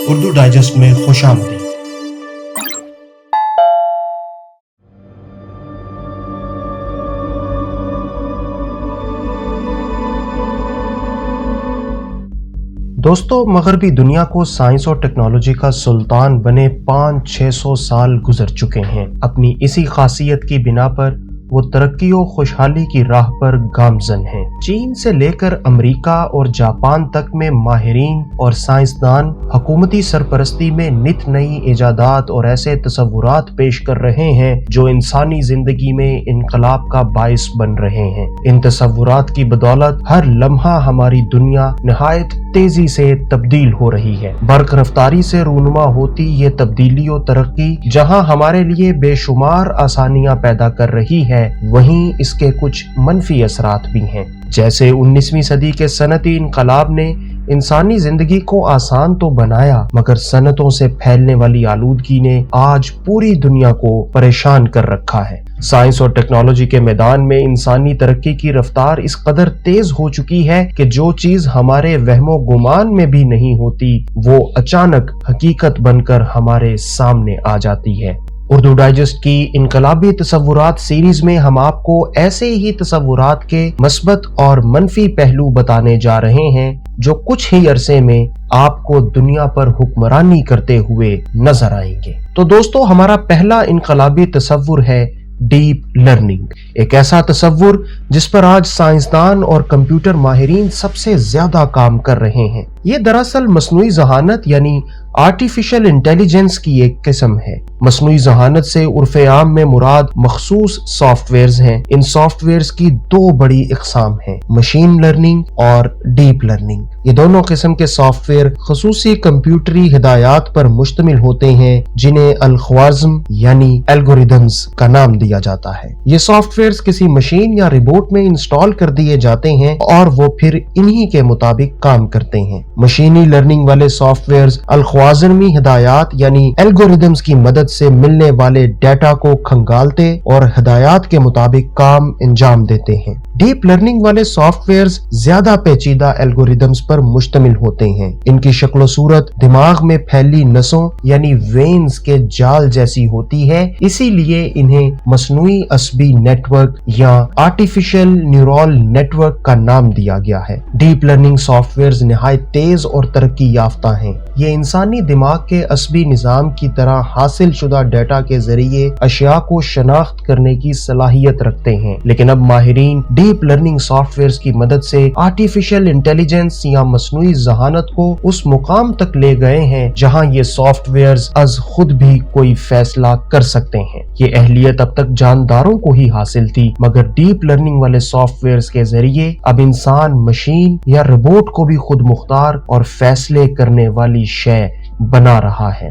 Urdu digest میں خوش آمدید۔ دوستو، مغربی دنیا کو سائنس اور ٹیکنالوجی کا سلطان بنے 500-600 سال گزر چکے ہیں۔ اپنی اسی خاصیت کی بنا پر وہ ترقی و خوشحالی کی راہ پر گامزن ہیں۔ چین سے لے کر امریکہ اور جاپان تک میں ماہرین اور سائنسدان حکومتی سرپرستی میں نت نئی ایجادات اور ایسے تصورات پیش کر رہے ہیں جو انسانی زندگی میں انقلاب کا باعث بن رہے ہیں۔ ان تصورات کی بدولت ہر لمحہ ہماری دنیا نہایت تیزی سے تبدیل ہو رہی ہے۔ برق رفتاری سے رونما ہوتی یہ تبدیلی و ترقی جہاں ہمارے لیے بے شمار آسانیاں پیدا کر رہی ہے، وہیں اس کے کچھ منفی اثرات بھی ہیں۔ جیسے 19ویں صدی کے صنعتی انقلاب نے انسانی زندگی کو آسان تو بنایا، مگر صنعتوں سے پھیلنے والی آلودگی نے آج پوری دنیا کو پریشان کر رکھا ہے۔ سائنس اور ٹیکنالوجی کے میدان میں انسانی ترقی کی رفتار اس قدر تیز ہو چکی ہے کہ جو چیز ہمارے وہم و گمان میں بھی نہیں ہوتی، وہ اچانک حقیقت بن کر ہمارے سامنے آ جاتی ہے۔ اردو ڈائجسٹ کی انقلابی تصورات سیریز میں ہم آپ کو ایسے ہی تصورات کے مثبت اور منفی پہلو بتانے جا رہے ہیں جو کچھ ہی عرصے میں آپ کو دنیا پر حکمرانی کرتے ہوئے نظر آئیں گے۔ تو دوستو، ہمارا پہلا انقلابی تصور ہے ڈیپ لرننگ، ایک ایسا تصور جس پر آج سائنسدان اور کمپیوٹر ماہرین سب سے زیادہ کام کر رہے ہیں۔ یہ دراصل مصنوعی ذہانت یعنی آرٹیفیشل انٹیلیجنس کی ایک قسم ہے۔ مصنوعی ذہانت سے عرف عام میں مراد مخصوص سافٹ ویئرز ہیں۔ ان سافٹ ویئرز کی دو بڑی اقسام ہیں، مشین لرننگ اور ڈیپ لرننگ۔ یہ دونوں قسم کے سافٹ ویئر خصوصی کمپیوٹری ہدایات پر مشتمل ہوتے ہیں جنہیں الخوارزم یعنی الگوریدمز کا نام دیا جاتا ہے۔ یہ سافٹ ویئرز کسی مشین یا روبوٹ میں انسٹال کر دیے جاتے ہیں اور وہ پھر انہی کے مطابق کام کرتے ہیں۔ مشینی لرننگ والے سافٹ ویئرز الخوارزمی ہدایات یعنی الگوریدمز کی مدد سے ملنے والے ڈیٹا کو کھنگالتے اور ہدایات کے مطابق کام انجام دیتے ہیں۔ ڈیپ لرننگ والے سافٹ ویئرز زیادہ پیچیدہ الگوریدمز پر مشتمل ہوتے ہیں۔ ان کی شکل و صورت دماغ میں پھیلی نسوں یعنی وینز کے جال جیسی ہوتی ہے، اسی لیے انہیں مصنوعی عصبی نیٹ ورک یا آرٹیفیشل نیورل نیٹ ورک کا نام دیا گیا ہے۔ ڈیپ لرننگ سافٹ ویئرز نہایت تیز اور ترقی یافتہ ہیں۔ یہ انسانی دماغ کے عصبی نظام کی طرح حاصل شدہ ڈیٹا کے ذریعے اشیاء کو شناخت کرنے کی صلاحیت رکھتے ہیں، لیکن اب ماہرین ڈیپ لرننگ سافٹ ویئرز کی مدد سے آرٹیفیشل انٹیلیجنس یا مصنوعی ذہانت کو اس مقام تک لے گئے ہیں جہاں یہ سافٹ ویئرز از خود بھی کوئی فیصلہ کر سکتے ہیں۔ یہ اہلیت اب تک جانداروں کو ہی حاصل تھی، مگر ڈیپ لرننگ والے سافٹ ویئرز کے ذریعے اب انسان مشین یا روبوٹ کو بھی خود مختار اور فیصلے کرنے والی شے بنا رہا ہے۔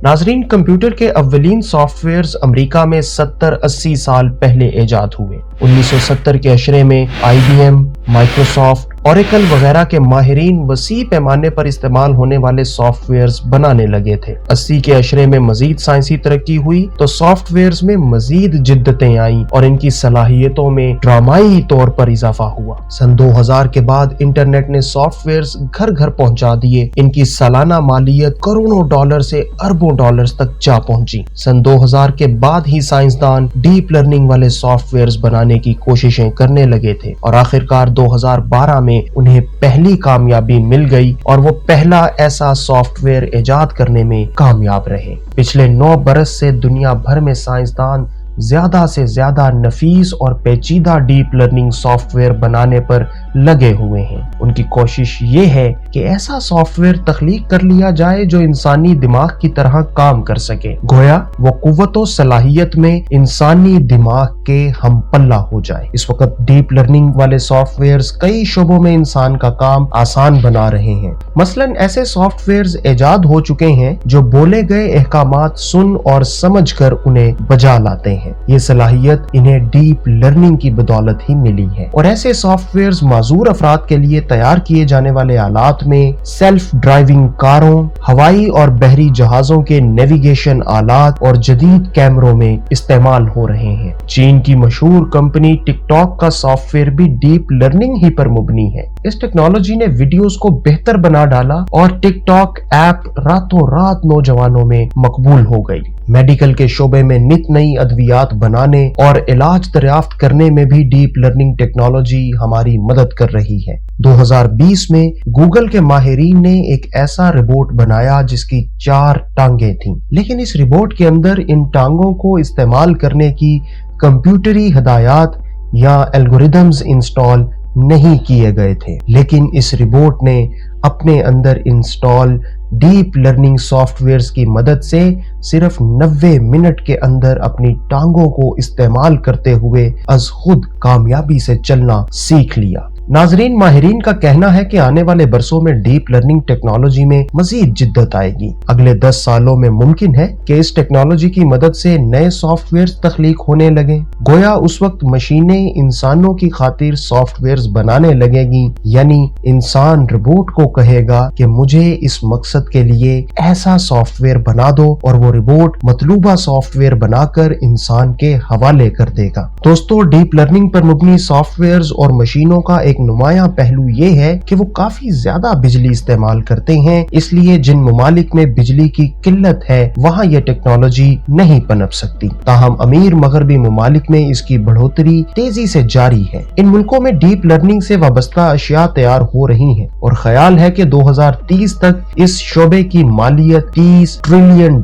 ناظرین، کمپیوٹر کے اولین سافٹ ویئرز امریکہ میں 70-80 سال پہلے ایجاد ہوئے۔ 1970 کے عشرے میں آئی بی ایم، مائکروسافٹ، اوریکل وغیرہ کے ماہرین وسیع پیمانے پر استعمال ہونے والے سافٹ ویئرز بنانے لگے تھے۔ 80 کے عشرے میں مزید سائنسی ترقی ہوئی تو سافٹ ویئرز میں مزید جدتیں آئیں اور ان کی صلاحیتوں میں ڈرامائی طور پر اضافہ ہوا۔ سن 2000 کے بعد انٹرنیٹ نے سافٹ ویئرز گھر گھر پہنچا دیے۔ ان کی سالانہ مالیت کروڑوں ڈالر سے اربوں ڈالرز تک جا پہنچی۔ سن 2000 کے بعد ہی سائنسدان ڈیپ لرننگ والے سافٹ ویئرز بنانے کی کوششیں کرنے لگے تھے اور آخرکار 2012 میں انہیں پہلی کامیابی مل گئی اور وہ پہلا ایسا سافٹ ویئر ایجاد کرنے میں کامیاب رہے۔ پچھلے 9 برس سے دنیا بھر میں سائنسدان زیادہ سے زیادہ نفیس اور پیچیدہ ڈیپ لرننگ سافٹ ویئر بنانے پر لگے ہوئے ہیں۔ ان کی کوشش یہ ہے کہ ایسا سافٹ ویئر تخلیق کر لیا جائے جو انسانی دماغ کی طرح کام کر سکے، گویا وہ قوت و صلاحیت میں انسانی دماغ کے ہم پلہ ہو جائے۔ اس وقت ڈیپ لرننگ والے سافٹ ویئرز کئی شعبوں میں انسان کا کام آسان بنا رہے ہیں۔ مثلاً ایسے سافٹ ویئرز ایجاد ہو چکے ہیں جو بولے گئے احکامات سن اور سمجھ کر انہیں بجا لاتے ہیں۔ یہ صلاحیت انہیں ڈیپ لرننگ کی بدولت ہی ملی ہے، اور ایسے سافٹ ویئرز معذور افراد کے لیے تیار کیے جانے والے آلات میں سیلف ڈرائیونگ کاروں، ہوائی اور بحری جہازوں کے نیویگیشن آلات اور جدید کیمروں میں استعمال ہو رہے ہیں۔ چین کی مشہور کمپنی ٹک ٹاک کا سافٹ ویئر بھی ڈیپ لرننگ ہی پر مبنی ہے۔ اس ٹیکنالوجی نے ویڈیوز کو بہتر بنا ڈالا اور ٹک ٹاک ایپ راتوں رات نوجوانوں میں مقبول ہو گئی۔ میڈیکل کے شعبے میں نت نئی ادویات بنانے اور علاج دریافت کرنے میں بھی ڈیپ لرننگ ٹیکنالوجی ہماری مدد کر رہی ہے۔ 2020 میں گوگل کے ماہرین نے ایک ایسا روبوٹ بنایا جس کی 4 ٹانگیں تھیں، لیکن اس روبوٹ کے اندر ان ٹانگوں کو استعمال کرنے کی کمپیوٹری ہدایات یا الگوریدمز انسٹال نہیں کیے گئے تھے، لیکن اس روبوٹ نے اپنے اندر install deep learning softwares کی مدد سے صرف 90 منٹ کے اندر اپنی ٹانگوں کو استعمال کرتے ہوئے از خود کامیابی سے چلنا سیکھ لیا۔ ناظرین، ماہرین کا کہنا ہے کہ آنے والے برسوں میں ڈیپ لرننگ ٹیکنالوجی میں مزید جدت آئے گی۔ اگلے 10 سالوں میں ممکن ہے کہ اس ٹیکنالوجی کی مدد سے نئے سافٹ ویئرز تخلیق ہونے لگیں۔ گویا اس وقت مشینیں انسانوں کی خاطر سافٹ ویئرز بنانے لگے گی، یعنی انسان روبوٹ کو کہے گا کہ مجھے اس مقصد کے لیے ایسا سافٹ ویئر بنا دو اور وہ روبوٹ مطلوبہ سافٹ ویئر بنا کر انسان کے حوالے کر دے گا۔ دوستو، ڈیپ لرننگ پر مبنی سافٹ ویئرز اور مشینوں کا ایک نمایاں پہلو یہ ہے کہ وہ کافی زیادہ بجلی استعمال کرتے ہیں، اس لیے جن ممالک میں بجلی کی قلت ہے وہاں یہ ٹیکنالوجی نہیں پنپ سکتی۔ تاہم امیر مغربی ممالک میں اس کی بڑھوتری تیزی سے جاری ہے۔ ان ملکوں میں ڈیپ لرننگ سے وابستہ اشیاء تیار ہو رہی ہیں اور خیال ہے کہ 2030 تک اس شعبے کی مالیت $30 ٹریلین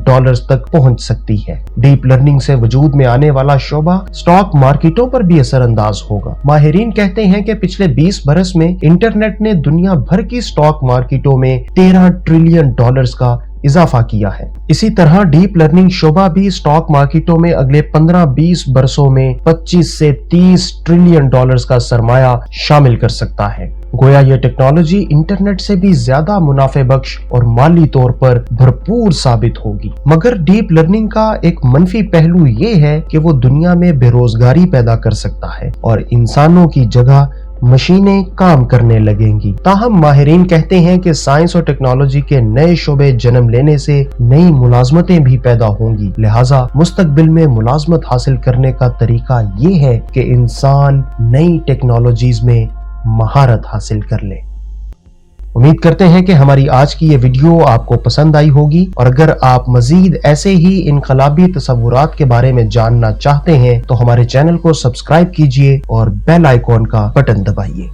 تک پہنچ سکتی ہے۔ ڈیپ لرننگ سے وجود میں آنے والا شعبہ سٹاک مارکیٹوں پر بھی اثر انداز ہوگا۔ ماہرین کہتے ہیں کہ پچھلے 20 برس میں انٹرنیٹ نے دنیا بھر کی سٹاک مارکیٹوں میں $13 ٹریلین کا اضافہ کیا ہے۔ اسی طرح ڈیپ لرننگ شعبہ بھی سٹاک مارکیٹوں میں اگلے 15-20 برسوں میں $25 سے $30 ٹریلین کا سرمایہ شامل کر سکتا ہے۔ گویا یہ ٹیکنالوجی انٹرنیٹ سے بھی زیادہ منافع بخش اور مالی طور پر بھرپور ثابت ہوگی۔ مگر ڈیپ لرننگ کا ایک منفی پہلو یہ ہے کہ وہ دنیا میں بے روزگاری پیدا کر سکتا ہے اور انسانوں کی جگہ مشینیں کام کرنے لگیں گی۔ تاہم ماہرین کہتے ہیں کہ سائنس اور ٹیکنالوجی کے نئے شعبے جنم لینے سے نئی ملازمتیں بھی پیدا ہوں گی، لہٰذا مستقبل میں ملازمت حاصل کرنے کا طریقہ یہ ہے کہ انسان نئی ٹیکنالوجیز میں مہارت حاصل کر لے۔ امید کرتے ہیں کہ ہماری آج کی یہ ویڈیو آپ کو پسند آئی ہوگی، اور اگر آپ مزید ایسے ہی انقلابی تصورات کے بارے میں جاننا چاہتے ہیں تو ہمارے چینل کو سبسکرائب کیجئے اور بیل آئیکن کا بٹن دبائیے۔